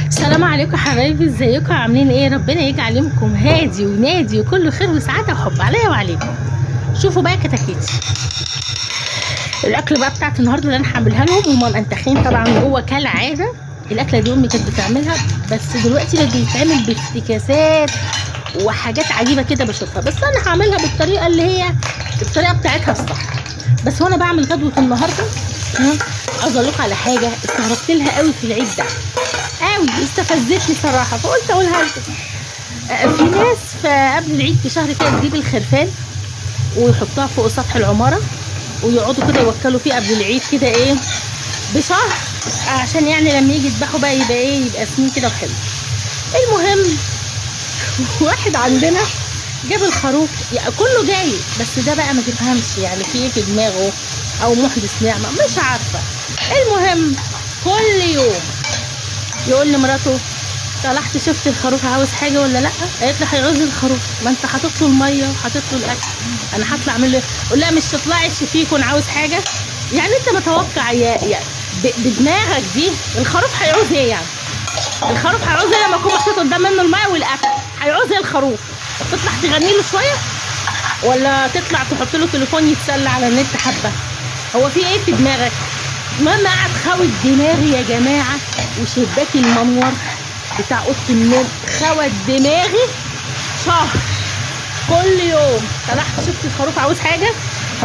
السلام عليكم حبايبي، ازيكم عاملين ايه؟ ربنا يجعل يومكم هادي ونادي وكله خير وسعاده وحب عليا وعليكم. شوفوا بقى كتاكيتي الاكل بقى بتاعت النهارده اللي انا هعملها لهم. هما منتخين طبعا جوه كالعاده. الاكله دي امي كانت بتعملها، بس دلوقتي بقت بتتعمل بافتكاسات وحاجات عجيبه كده بشوفها، بس انا هعملها بالطريقه اللي هي الطريقه بتاعتها الصح. بس وانا بعمل غدوه النهارده عاوز اقول لكم على حاجه استغربت لها قوي في العيد ده، قوي استفزتني صراحه، فقلت اقولها لكم. في ناس في قبل العيد بشهر كده تجيب الخرفان ويحطوها فوق سطح العماره ويقعدوا كده يوكلوا فيه قبل العيد كده ايه بشهر، عشان يعني لما يجي يذبحوا بقى يبقى ايه، يبقى سمين كده وحلو. المهم واحد عندنا جاب الخروف، يعني كله جاي، بس ده بقى ما تفهمش يعني في ايه في دماغه او محدث نعمه مش عارفه. المهم كل يوم يقول لمراته طلعت شفت الخروف عاوز حاجه ولا لا؟ قالت له هيعوز الخروف، ما انت حاطط له الميه وحاطط له الاكل، انا هطلع اعمل له؟ قول لها مش تطلعي تشوفيه يكون عاوز حاجه؟ يعني انت متوقع يعني بدماغك دي الخروف هيعوز ايه؟ يعني الخروف هيعوز ايه لما يكون محطوط قدام منه الميه والاكل؟ هيعوز ايه الخروف؟ تطلع تغني له شويه ولا تطلع تحط له تليفون يتسلى على النت حبه؟ هو في ايه في دماغك؟ ماما قعد خوت دماغي يا جماعه، وشباك المنور بتاع اوضه النوم خوت دماغي شهر. كل يوم طلعت شفت الخروف عاوز حاجه،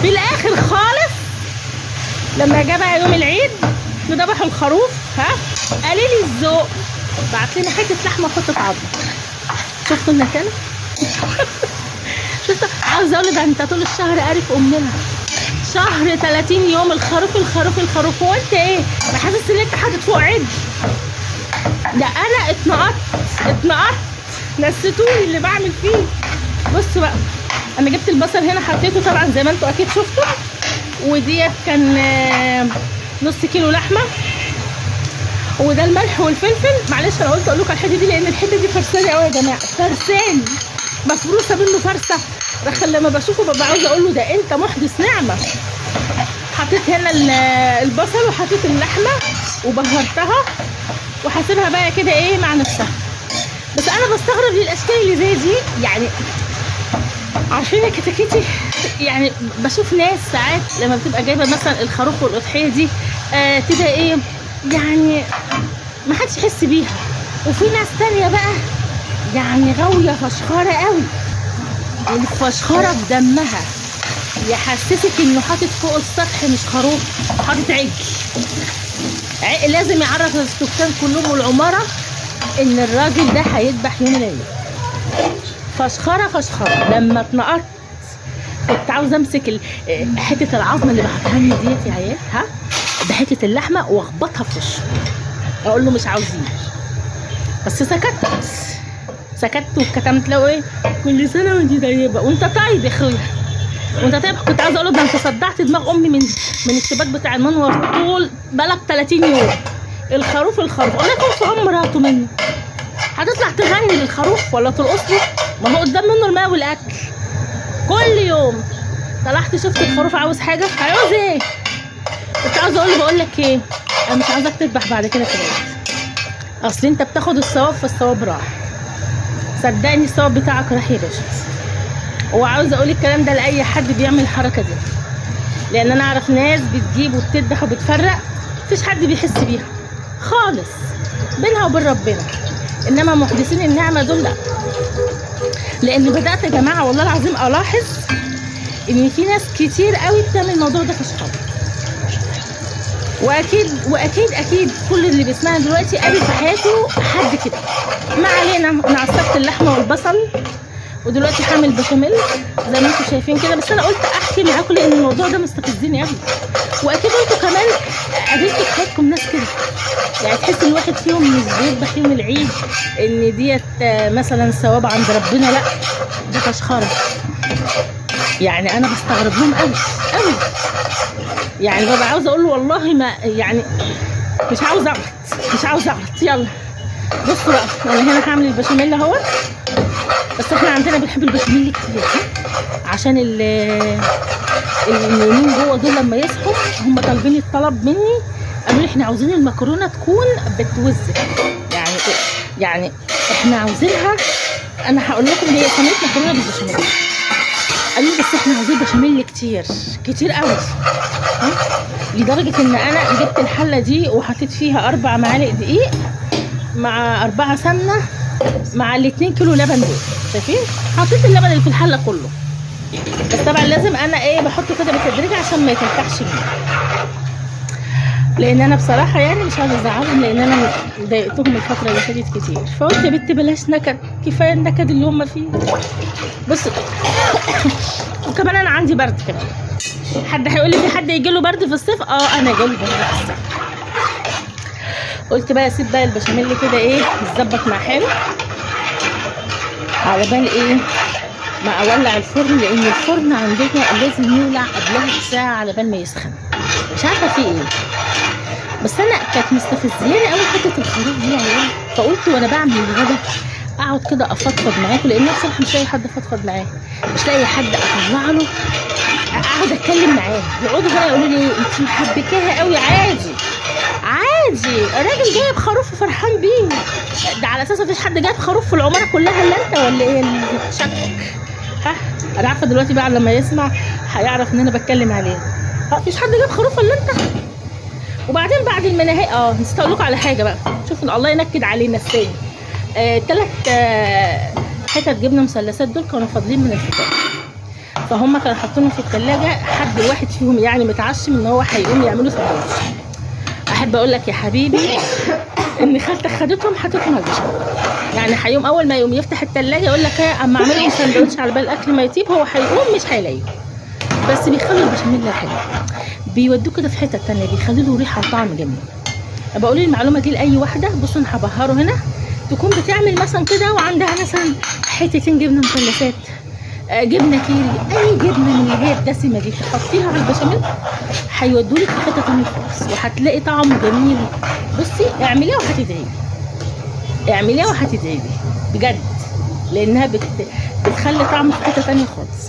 في الاخر خالص لما جه بقى يوم العيد وذبحوا الخروف قال لي الذوق بعت لنا حته لحمه وحته عظم. شفتوا النكال؟ شفتوا؟ عاوز اقول ده انت طول الشهر قارف امنا، شهر 30 يوم الخروف الخروف الخروف. هو انت ايه؟ ما حاسس ان انت حاطط فوق عد؟ ده انا اتنقطت نسيتوني اللي بعمل فيه. بصوا بقى، انا جبت البصل هنا حطيته طبعا زي ما انتوا اكيد شفتوا، وديت كان نص كيلو لحمه، وده الملح والفلفل. معلش انا قلت اقول لكم الحته دي لان الحته دي فرسانه قوي يا جماعه، فرسان مفروسه منه فرسه. لما بشوفه ببقى عاوزه اقول له ده انت محدث نعمه. حطيت هنا البصل وحطيت اللحمه وبهرتها وهسيبها بقى كده ايه مع نفسها. بس انا بستغرب للاشكال اللي زي دي، يعني عارفين يا كتاكيتي، يعني بشوف ناس ساعات لما بتبقى جايبه مثلا الخروف والاضحيه دي كده ايه، يعني ما حدش يحس بيها. وفي ناس تانية بقى يعني غاويه فشخره قوي، الفشخره في دمها يحسسك انه حاطط فوق السطح مش خروف، حاطط عجل. لازم يعرف السكان كلهم والعماره ان الراجل ده هيذبح يوم العيد. فشخره فشخره. لما اتنقطت كنت عاوزه امسك حته العظم اللي بعتها لي ديت يا عيال بحته اللحمه واخبطها في وشه، اقول له مش عاوزين. بس سكت وكتمت له ايه، كل سنه وانت طيبه وانت طيب يا اخويا وانت طيب. كنت عاوزه اقول له ده انت صدعت دماغ امي من الشباك بتاع المنور طول بقالك 30 يوم. الخروف الله يكون في عمر مراته منه، هتطلع تغني للخروف ولا ترقص له؟ ما هو قدام منه الماء والاكل. كل يوم طلعت شفت الخروف عاوز حاجه، هيعوز ايه؟ كنت عاوزه اقول له بقول لك ايه، انا مش عاوزك تذبح بعد كده في العيد، اصل انت بتاخد الثواب فالثواب راح. صدقني الثواب بتاعك راح يا باشا. وعاوزه اقول الكلام ده لاي حد بيعمل الحركه دي، لان انا اعرف ناس بتجيب وبتذبح وبتفرق مفيش حد بيحس بيها خالص بينها وبين ربنا، انما محدثين النعمه دول لا. لان بدات يا جماعه والله العظيم الاحظ ان في ناس كتير قوي بتعمل الموضوع ده فشخره. واكيد كل اللي بيسمعنا دلوقتي قابل في حياته حد كده. ما علينا، انا عصقت اللحمه والبصل ودلوقتي هعمل بشاميل زي ما انتم شايفين كده. بس انا قلت احكي معاكم لان الموضوع ده مستفزني قوي، واكيد انتوا كمان قابلتوا في حياتكم ناس كده، يعني تحس ان الواحد فيهم مش بيذبح يوم العيد ان ديت مثلا ثواب عند ربنا، لا ده فشخره. يعني انا بستغرب لهم قوي قوي، يعني ببقى عاوزه اقول له والله ما يعني مش عاوزه اغلط. يلا بصوا بقى، انا هنا هعمل البشاميل اهوت، بس احنا عندنا بنحب البشاميل كتير عشان النايمين جوه دول لما يصحوا هم طالبين الطلب مني، قالوا لي احنا عاوزين المكرونه تكون بتوزع، يعني يعني احنا عاوزينها. انا هقول لكم هي صينيه مكرونه بالبشاميل. قالوا لي بس احنا عاوزين بشاميل كتير كتير قوي، لدرجه ان انا جبت الحله دي وحطيت فيها 4 معالق دقيق مع 4 سمنه مع ال2 كيلو لبن دول. شايفين؟ حطيت اللبن اللي في الحله كله، بس طبعا لازم انا ايه بحطه كده بالتدريج عشان ما يتفتحش مني، لان انا بصراحه يعني مش عايزه ازعلهم، لان انا ضايقتهم الفتره اللي فاتت كتير. فقلت يا بنت بلاش نكد، كفايه النكد اللي هم فيه. بصوا وكمان انا عندي برد كمان. حد هيقول لي في حد يجي له برد في الصيف؟ انا جالي برد في الصيف. قلت بقى اسيب بقى البشاميل كده ايه يتظبط مع حاله على بال ايه ما اولع الفرن، لان الفرن عندنا لازم يولع قبلها بساعه على بال ما يسخن. مش عارفه في ايه، بس انا كانت مستفزياني قوي حته الخروف دي يعني. فقلت وانا بعمل الغدا اقعد كده افضفض معاكم، لان انا بصراحه مش لاقي حد افضفض معاه، مش لاقي حد اطلع له اقعد اتكلم معاه. يقعدوا بقى يقولوا لي انت محبكاها قوي. عادي عادي، الراجل جايب خروف وفرحان بيه. ده على اساس مفيش حد جايب خروف في العماره كلها الا انت ولا ايه الشك؟ انا عارفه دلوقتي بقى لما يسمع هيعرف ان انا بتكلم عليه. مفيش حد جايب خروف الا انت. وبعدين بعد المناهي نسيت اقول لكم على حاجه بقى. شوفوا الله ينكد علينا الثاني. 3 حتت جبنه مثلثات دول كانوا فاضلين من الفطار، فهم كانوا حاطينهم في الثلاجه. حد واحد فيهم يعني متعشم ان هو هيقوم يعملوا سندوتش. احب اقول لك يا حبيبي ان خالتك خدتهم حطيتهم على البشاميل. يعني هيقوم اول ما يقوم يفتح الثلاجه يقول لك اما اعمل لهم سندوتش على بال الاكل ما يطيب، هو هيقوم مش هيلاقيه. بس بيخلوا البشاميل حلو، بيودوه كده في حته ثانيه، بيخلوا له ريحه وطعم جميل. بقول المعلومه دي لاي واحده. بصوا انا هبهره هنا، تكون بتعمل مثلا كده وعندها مثلا حتتين جبنه مثلثات، جبنه كيري، اي جبنه من اللي هي الدسمه دي تحطيها على البشاميل هيودولك في حته ثانيه خالص، وهتلاقي طعمه جميل. بصي اعمليها وهتدعي لي، اعمليها وهتدعي لي بجد، لانها بتخلي طعمه في حته ثانيه خالص.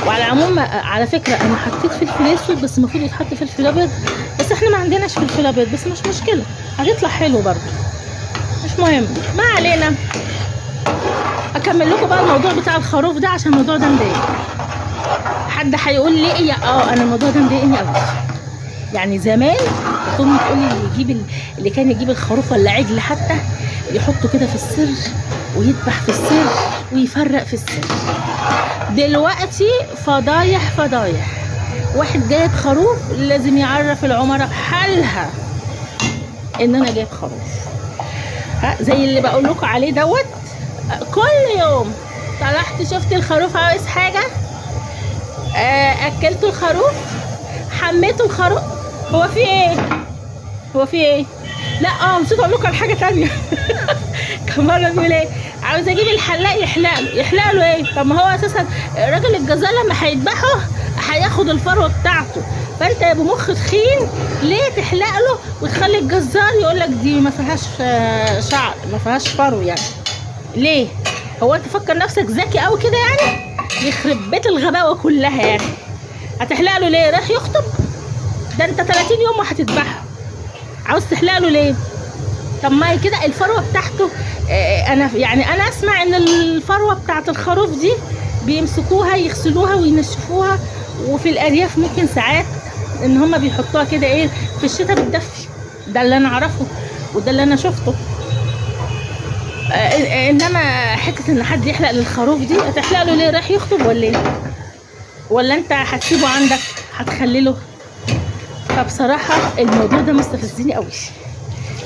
وعلى العموم على فكره انا حطيت فلفل اسود، بس المفروض يتحط فلفل ابيض، بس احنا ما عندناش فلفل ابيض، بس مش مشكله هتطلع حلو برضه، مش مهم، ما علينا. اكمل لكم بقى الموضوع بتاع الخروف ده عشان الموضوع ده مضايقني. حد هيقول لي ايه؟ انا الموضوع ده مضايقني قوي. يعني زمان كانت امي تقول لي اللي كان يجيب الخروف ولا عجل حتى يحطه كده في السر ويذبح في السر ويفرق في السر. دلوقتي فضايح فضايح، واحد جايب خروف لازم يعرف العماره بحالها ان انا جايب خروف. زي اللي بقول لكم عليه دوت، كل يوم طلعت شفت الخروف عاوز حاجه، اكلته الخروف، حميته الخروف. هو في ايه؟ هو في ايه؟ لا نسيت اقول لكم على حاجه ثانيه. كان مره بيقول ايه؟ عاوز اجيب الحلاق يحلق له ايه؟ طب ما هو اساسا الراجل الجزار لما هيذبحه هياخد الفروه بتاعته، فانت يا ابو مخ تخين ليه تحلق له وتخلي الجزار يقول لك دي ما فيهاش شعر، ما فيهاش فرو؟ يعني ليه؟ هو انت فكر نفسك ذكي قوي كده يعني؟ يخرب بيت الغباوه كلها يعني. هتحلق له ليه؟ رايح يخطب؟ ده انت 30 يوم وهتذبحه، عاوز تحلق له ليه؟ طب ما كده الفروه بتاعته، انا اسمع ان الفروه بتاعت الخروف دي بيمسكوها يغسلوها وينشفوها، وفي الارياف ممكن ساعات ان هم بيحطوها كده ايه في الشتاء بتدفي. ده اللي انا اعرفه وده اللي انا شفته. انما حته ان حد يحلق للخروف دي، هتحلق له ليه؟ رايح يخطب ولا ايه؟ ولا انت هتسيبه عندك هتخلله؟ فبصراحه الموضوع ده مستفزني قوي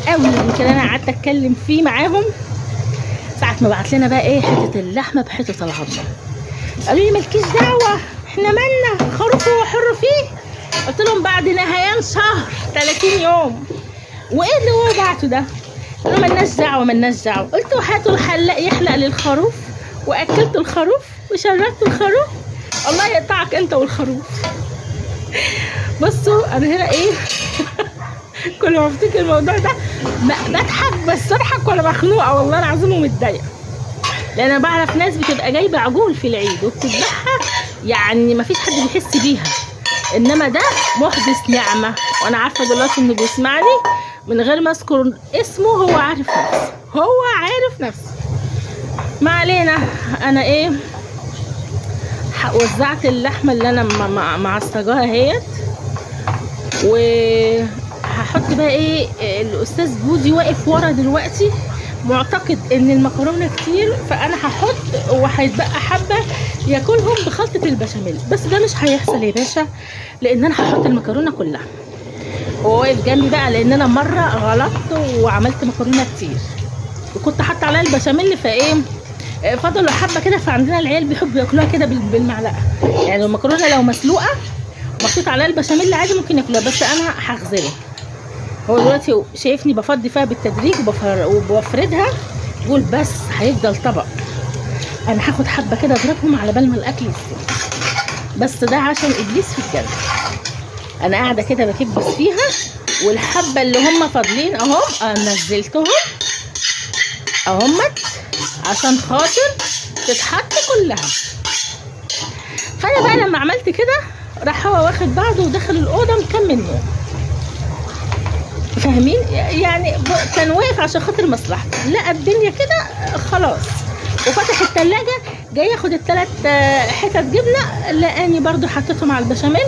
قوي. يمكن انا قعدت اتكلم فيه معاهم ساعه ما بعت لنا بقى ايه حته اللحمه بحته العظم. قالوا لي مالكيش دعوه، احنا مالنا، خروف هو حر فيه. قلت لهم بعد نهايان شهر 30 يوم. وايه اللي هو بعته ده؟ قالوا مالناش دعوه مالناش دعوه. قلت هاتوا الحلاق يحلق للخروف، واكلت الخروف وشربت الخروف، الله يقطعك انت والخروف. بصوا انا هنا ايه كل ما افتكر الموضوع ده بضحك، بس اضحك وانا مخنوقه والله العظيم ومتضايقه، لان انا بعرف ناس بتبقى جايبه عجول في العيد وبتذبحها، يعني مفيش حد بيحس بيها، انما ده محدث نعمه. وانا عارفه دلوقتي انه بيسمعني من غير ما اذكر اسمه، هو عارف نفسه، هو عارف نفسه. ما علينا. انا ايه، وزعت اللحمه اللي انا معصجاها اهيت، وهحط بقى ايه. الاستاذ بودي واقف ورا دلوقتي معتقد ان المكرونه كتير، فانا هحط وهيتبقى حبه ياكلهم بخلطه البشاميل، بس ده مش هيحصل يا باشا، لان انا هحط المكرونه كلها. هو واقف جنبي بقى لان انا مره غلطت وعملت مكرونه كتير وكنت حاطه عليها البشاميل، فايه فضلوا حبه كده. فعندنا العيال بيحبوا ياكلوها كده بالمعلقه، يعني المكرونه لو مسلوقه ومحطوط عليها البشاميل عادي ممكن ياكلوها، بس انا هغزلها. هو دلوقتي شايفني بفضي فيها بالتدريج وبفردها، يقول بس هيفضل طبق. انا هاخد حبه كده اضربهم على بال ما الاكل يستوي، بس ده عشان ابليس في الجنه. انا قاعده كده بكبس فيها، والحبه اللي هم فاضلين اهم نزلتهم اهمت عشان خاطر تتحط كلها. فانا بقى لما عملت كده راح هو واخد بعضه ودخل الاوضه مكمل نوم. فاهمين؟ يعني كان واقف عشان خاطر مصلحته، لقى الدنيا كده خلاص وفتح التلاجة جاي ياخد ال3 حتت جبنه، لقاني برضو حطيتهم على البشاميل،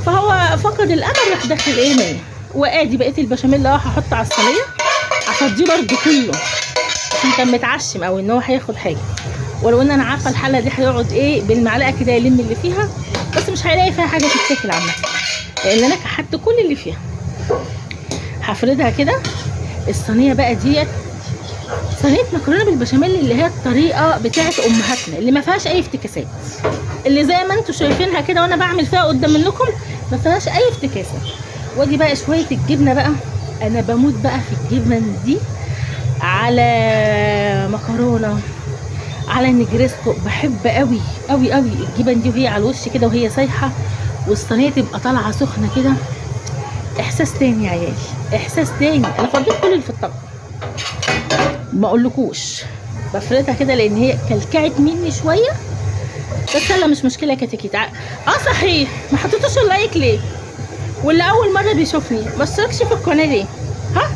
فهو فقد الامل راح داخل ايه نايم. وادي بقيت البشاميل اللي هحطه على الصينيه افضيه برضو كله عشان كان متعشم او ان هو هياخد حاجه، ولو ان انا عارفه الحله دي هيقعد ايه بالمعلقه كده يلم اللي فيها، بس مش هيلاقي فيها حاجه تتاكل عامه لان انا كحت كل اللي فيها. هفردها كده. الصينيه بقى ديت صينيه مكرونه بالبشاميل اللي هي الطريقه بتاعت امهاتنا اللي ما فيهاش اي افتكاسات، اللي زي ما انتم شايفينها كده وانا بعمل فيها قدام منكم، ما فيهاش اي افتكاسه. ودي بقى شويه الجبنه بقى، انا بموت بقى في الجبنه دي على مكرونه على نجريسكو، بحب قوي قوي قوي الجبن دي وهي على الوش كده وهي سايحه، والصينيه تبقى طالعه سخنه كده. احساس تاني يا عيالي، احساس تاني. انا فضيت كل اللي في الطبق ما اقولكوش، بفردها كده لان هي كلكعت مني شويه، بس يلا مش مشكله. كتكيت صحيح ما حطيتوش اللايك ليه؟ واللي اول مره بيشوفني ما اشتركش في القناه ليه؟ ها،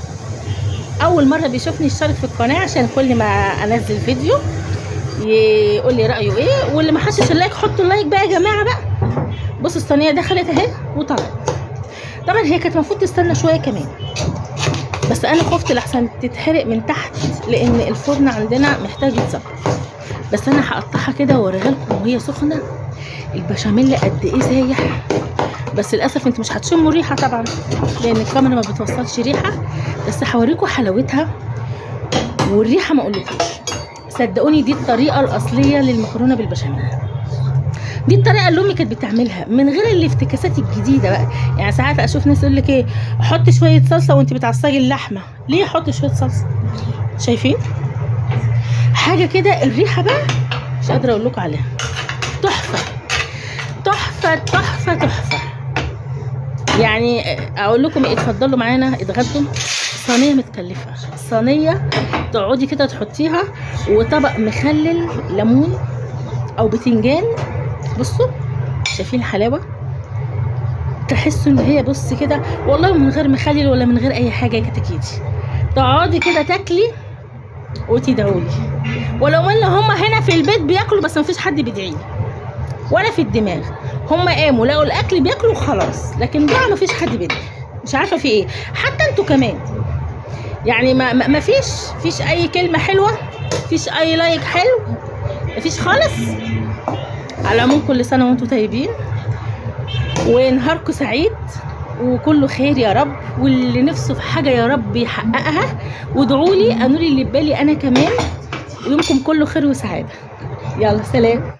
اول مره بيشوفني يشترك في القناه عشان كل ما انزل فيديو يقول لي رايه ايه. واللي ما حطش اللايك حطوا اللايك بقى يا جماعه بقى. بصوا الصينيه دخلت اهي وطلعت. طبعا هي كانت المفروض تستنى شويه كمان، بس انا خفت لحسن تتحرق من تحت لان الفرن عندنا محتاج يتظبط. بس انا هقطعها كده واوريها لكم وهي سخنه. البشاميل قد ايه سايح، بس للاسف انتوا مش هتشموا ريحه طبعا لان الكاميرا ما بتوصلش ريحه، بس هوريكم حلاوتها والريحه ما اقولكوش. صدقوني دي الطريقه الاصليه للمكرونه بالبشاميل، دي الطريقه اللي امي كانت بتعملها من غير الافتكاسات الجديده بقى. يعني ساعات اشوف ناس يقول لك ايه، حطي شويه صلصه وانت بتعصجي اللحمه. ليه احط شويه صلصه؟ شايفين حاجه كده؟ الريحه بقى مش قادره اقول لكم عليها، تحفه تحفه تحفه تحفه. يعني اقول لكم ايه، اتفضلوا معانا اتغدوا. صينيه متكلفه، صينيه تقعدي كده تحطيها وطبق مخلل ليمون او بتنجان. بصوا شايفين الحلاوه؟ تحسوا ان هي بص كده والله من غير مخلل ولا من غير اي حاجه، كتاكيتي تقعدي كده تاكلي وتدعولي. ولو ان هم هنا في البيت بياكلوا بس مفيش حد بيدعيلي ولا في الدماغ، هم قاموا لقوا الاكل بياكلوا وخلاص، لكن بقى مفيش حد بيدعي. مش عارفه في ايه، حتى انتوا كمان يعني ما فيش اي كلمه حلوه، مفيش اي لايك حلو، مفيش خالص. على العموم كل سنه وانتم طيبين ونهاركم سعيد وكله خير يا رب، واللي نفسه في حاجه يا رب يحققها. وادعوا لي انولي اللي ببالي انا كمان، ويومكم كله خير وسعاده. يلا سلام.